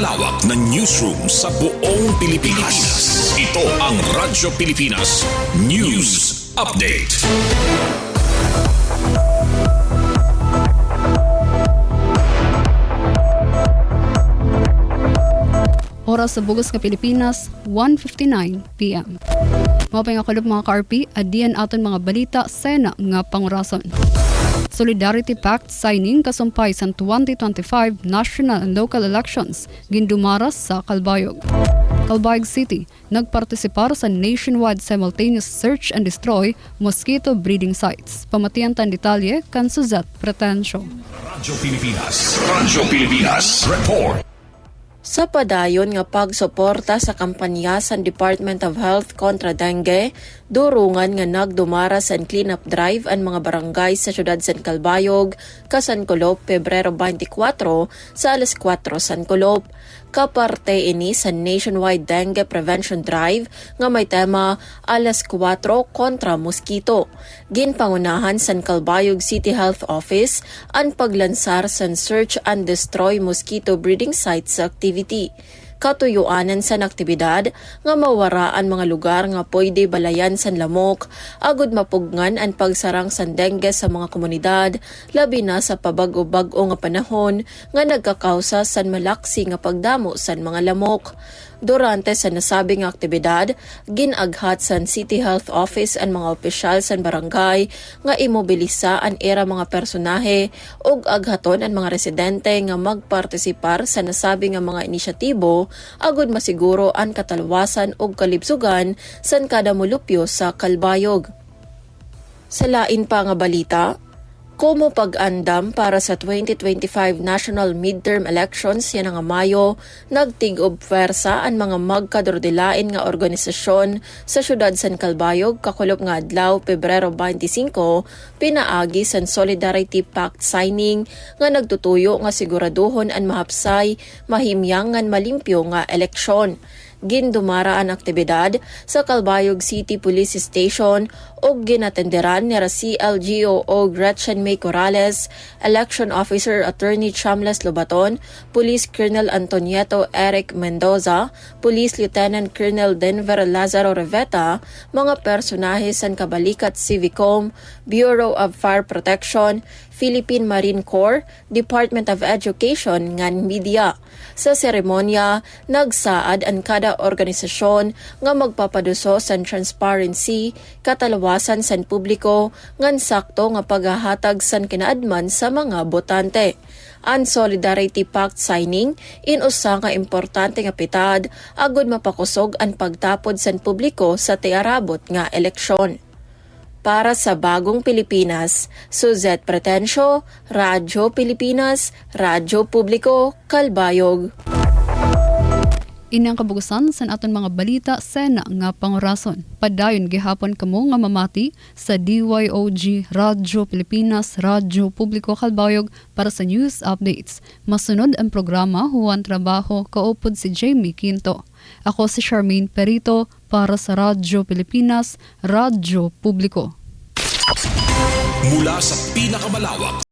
pinakamalawak na newsroom sa buong Pilipinas. Ito ang Radyo Pilipinas News Update. Oras sa Bugos nga Pilipinas, 1:59 p.m. Mapay nga kulog mga ka-RP, adiyan aton mga balita, sena nga pangurason. Solidarity Pact signing kasumpay sa 2025 national and local elections gindumaras sa Calbayog. Calbayog City nagpartisipar sa nationwide simultaneous search and destroy mosquito breeding sites. Pamatian tan detalye kan Suzette Pretensio. Radyo Pilipinas Report. Sa padayon nga pagsuporta sa kampanya sa Department of Health kontra dengue, durungan nga nagdumara sa cleanup drive ang mga barangay sa siyudad San Calbayog, San Colop, Pebrero 24 sa alas 4 San Colop. Kaparte ini sa nationwide dengue prevention drive nga may tema alas 4 kontra mosquito. Ginpangunahan sa Calbayog City Health Office ang paglansar sa search and destroy mosquito breeding sites activity. Katuyuanan sa aktibidad nga mawaraan mga lugar nga pwede balayan sa lamok, agud mapugngan ang pagsarang sa dengue sa mga komunidad, labi na sa pabago-bago nga panahon nga nagkakausa sa malaksi nga pagdamo sa mga lamok. Durante sa nasabing aktibidad, ginaghat sa City Health Office ang mga opisyal sa barangay nga imobilisa ang era mga personahe ug aghaton ang mga residente nga magpartisipar sa nasabing nga mga inisyatibo agud masiguro ang katalwasan ug kalibsugan sa kada mulupyo sa Calbayog. Sa lain pa nga balita, Komo pag-andam para sa 2025 national midterm elections yan nga Mayo, nagtig-ob pwersa ang mga magkadordilain nga organisasyon sa siyudad San Calbayog kakulop nga adlaw Pebrero 25 pinaagi sa Solidarity Pact signing nga nagtutuyo nga siguraduhon ang mahapsay, mahimyang ngan malimpyo nga eleksyon. Gindumara ang aktibidad sa Calbayog City Police Station ug ginatenderan ni CLGO Gretchen May Corrales, Election Officer Attorney Chamlas Lobaton, Police Colonel Antonieto Eric Mendoza, Police Lieutenant Colonel Denver Lazaro Reveta, mga personahe sa Kabalikat Civicom, Bureau of Fire Protection, Philippine Marine Corps, Department of Education ngan media. Sa seremonya, nagsaad ang kada organisasyon nga magpapaduso sa transparency, katalawasan sa publiko, ngan sakto nga paghahatag sa kinaadman sa mga botante. Ang Solidarity Pact signing, inusa nga importante nga pitad, agud mapakusog ang pagtapod sa publiko sa tiarabot nga eleksyon. Para sa Bagong Pilipinas, Suzette Pretensio, Radyo Pilipinas, Radyo Publiko, Calbayog. Inang kabugusan sa aton mga balita, sena nga pangurason. Padayon gihapon kamo nga mamati sa DYOG Radyo Pilipinas, Radyo Publiko Calbayog para sa news updates. Masunod ang programa Huwan Trabaho, kaupod si Jamie Quinto. Ako si Charmaine Perito para sa Radyo Pilipinas, Radyo Publiko. Mula sa pinakamalawak